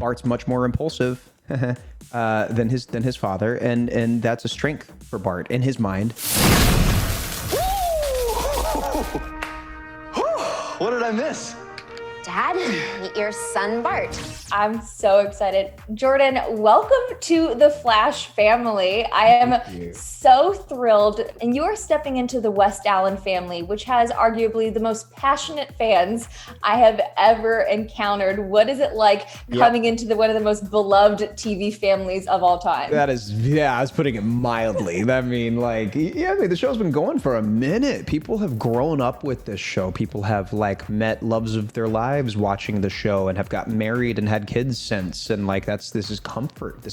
Bart's much more impulsive than his father, and that's a strength for Bart in his mind. What did I miss? Dad, meet your son, Bart. I'm so excited. Jordan, welcome to the Flash family. I am so thrilled. And you are stepping into the West Allen family, which has arguably the most passionate fans I have ever encountered. What is it like coming into one of the most beloved TV families of all time? That is, I was putting it mildly. I mean, the show's been going for a minute. People have grown up with this show. People have met loves of their lives watching the show and have gotten married and had kids since, and this is comfort.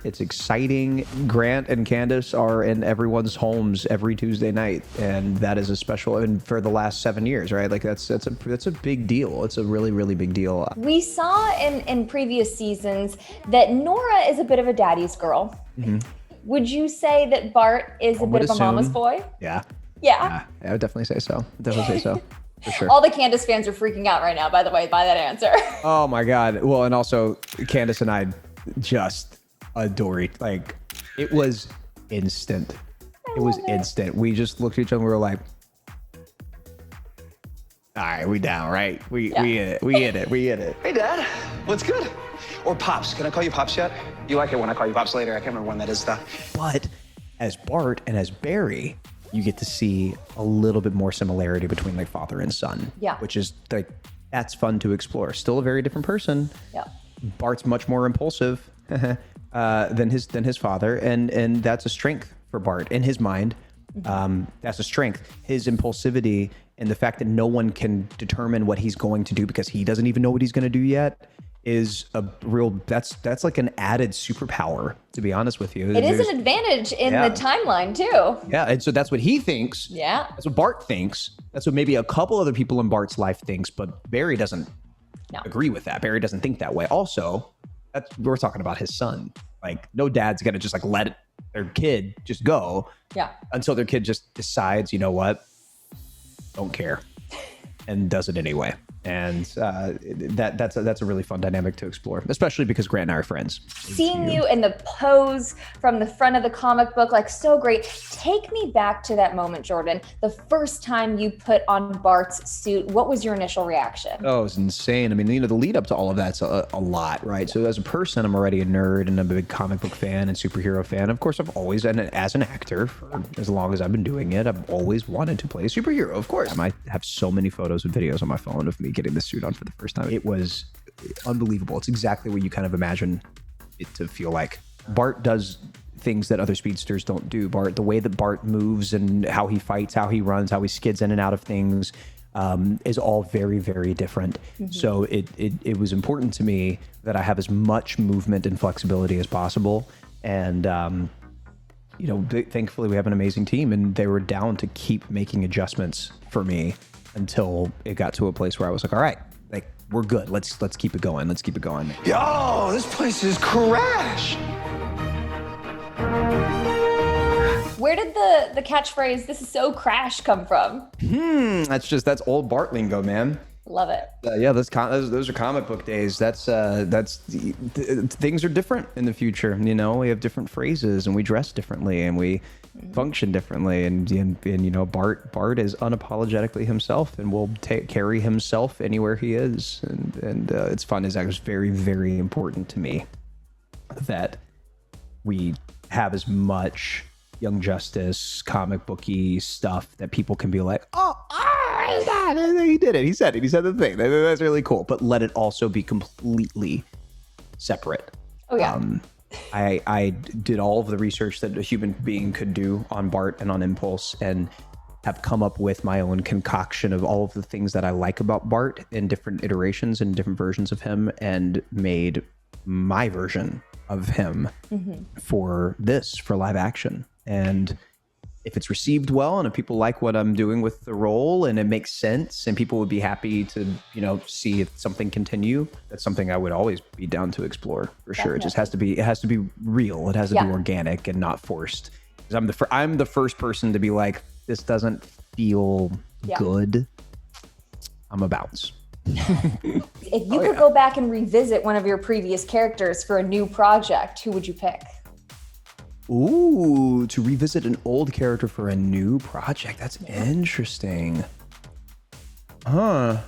It's exciting. Grant and Candace are in everyone's homes every Tuesday night, and that is a special, and for the last 7 years, right? That's a big deal. It's a really, really big deal. We saw in previous seasons that Nora is a bit of a daddy's girl. Mm-hmm. Would you say that Bart is a bit of a mama's boy? Yeah. Yeah, I would definitely say so. For sure. All the Candace fans are freaking out right now, by the way, by that answer. Oh my God. Well, and also Candace and I just adore it. It was instant. It was instant. We just looked at each other and we were like, all right, we down, right? We hit it. Hey, Dad. What's good? Or Pops. Can I call you Pops yet? You like it when I call you Pops later. I can't remember when that is, though. But as Bart and as Barry, you get to see a little bit more similarity between father and son. Yeah. Which is that's fun to explore. Still a very different person. Yeah. Bart's much more impulsive than his father, and that's a strength for Bart in his mind. That's a strength. His impulsivity and the fact that no one can determine what he's going to do because he doesn't even know what he's going to do yet is a real, that's like an added superpower, to be honest with you. It is an advantage in the timeline too. Yeah, and so that's what he thinks. Yeah. That's what Bart thinks. That's what maybe a couple other people in Bart's life thinks, but Barry doesn't agree with that. Barry doesn't think that way. Also, we're talking about his son. No dad's gonna just let their kid just go. Yeah. Until their kid just decides, you know what, don't care, and does it anyway. And that's a really fun dynamic to explore, especially because Grant and I are friends. Seeing you in the pose from the front of the comic book, so great. Take me back to that moment, Jordan. The first time you put on Bart's suit, what was your initial reaction? Oh, it was insane. I mean, the lead up to all of that's a lot, right? So as a person, I'm already a nerd and I'm a big comic book fan and superhero fan. Of course, I've always, and as an actor, for as long as I've been doing it, I've always wanted to play a superhero, of course. I have so many photos and videos on my phone of me getting the suit on for the first time. It was unbelievable. It's exactly what you kind of imagine it to feel like. Bart does things that other speedsters don't do. The way that Bart moves and how he fights, how he runs, how he skids in and out of things is all very, very different. Mm-hmm. So it was important to me that I have as much movement and flexibility as possible. And thankfully we have an amazing team, and they were down to keep making adjustments for me until it got to a place where I was like, all right, we're good. Let's keep it going. Let's keep it going. Yo, this place is crash. Where did the catchphrase, "this is so crash," come from? That's old Bart lingo, man. Love it. Those are comic book days. Things are different in the future. We have different phrases, and we dress differently, and we function differently. And Bart is unapologetically himself, and will carry himself anywhere he is. And it's fun. It's actually very, very important to me that we have as much Young Justice comic booky stuff that people can be like, he did it. He said the thing. That's really cool. But let it also be completely separate. Oh yeah. I did all of the research that a human being could do on Bart and on Impulse, and have come up with my own concoction of all of the things that I like about Bart in different iterations and different versions of him, and made my version of him for live action. And if it's received well, and if people like what I'm doing with the role, and it makes sense, and people would be happy to, see if something continue, that's something I would always be down to explore for sure. It just has to be real. It has to be organic and not forced. Because I'm the first person to be like, this doesn't feel good. I'm a bounce. If you could go back and revisit one of your previous characters for a new project, who would you pick? Ooh, to revisit an old character for a new project. That's interesting. Huh.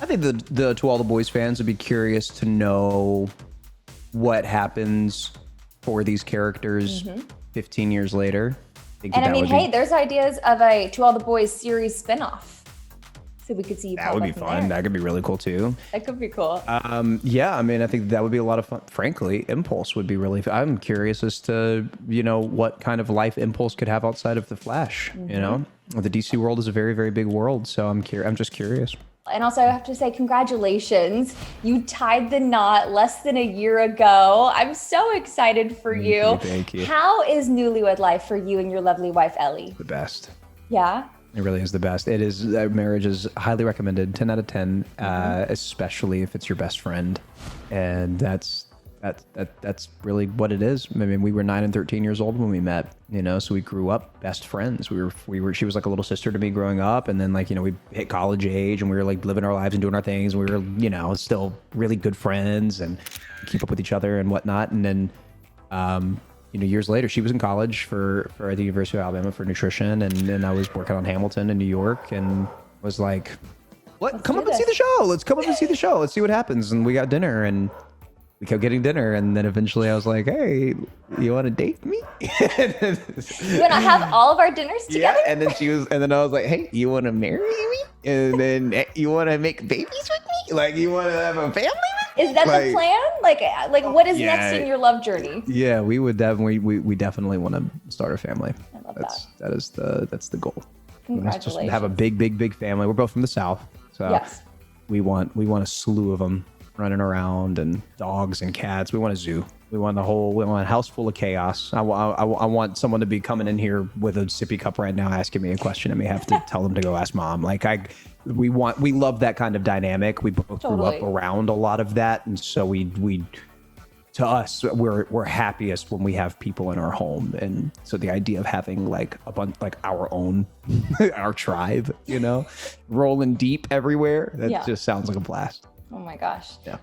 I think the To All the Boys fans would be curious to know what happens for these characters 15 years later. And I mean, hey, there's ideas of a To All the Boys series spinoff. So we could see you. That would be fun. That could be really cool too. That could be cool. Yeah, I mean, I think that would be a lot of fun. Frankly, Impulse would be really fun. I'm curious as to, what kind of life Impulse could have outside of the Flash, The DC world is a very, very big world, so I'm just curious. And also, I have to say, congratulations. You tied the knot less than a year ago. I'm so excited for you. Thank you. How is newlywed life for you and your lovely wife, Ellie? The best. Yeah? It really is the best. It is. Marriage is highly recommended, 10 out of 10, especially if it's your best friend. And that's really what it is. I mean, we were 9 and 13 years old when we met, so we grew up best friends. She was like a little sister to me growing up. And then we hit college age and we were like living our lives and doing our things. And we were, still really good friends and keep up with each other and whatnot. And then, years later, she was in college for the University of Alabama for nutrition. And then I was working on Hamilton in New York and was like, come up and see the show. Let's come up and see the show. Let's see what happens. And we got dinner and we kept getting dinner, and then eventually I was like, "Hey, you want to date me? You want to have all of our dinners together?" Yeah, and then I was like, "Hey, you want to marry me? And then you want to make babies with me? Like, you want to have a family with me?" Is that the plan? Like what is next in your love journey? Yeah, we would definitely we definitely want to start a family. I love that. That's the goal. Congratulations. Just have a big family. We're both from the South, so yes. we want a slew of them running around, and dogs and cats. We want a zoo. We want a house full of chaos. I want someone to be coming in here with a sippy cup right now asking me a question and we have to tell them to go ask mom. We love that kind of dynamic. We both grew up around a lot of that. And so to us, we're happiest when we have people in our home. And so the idea of having like a bunch, like our own, our tribe, rolling deep everywhere, that just sounds like a blast. Oh my gosh. Yeah.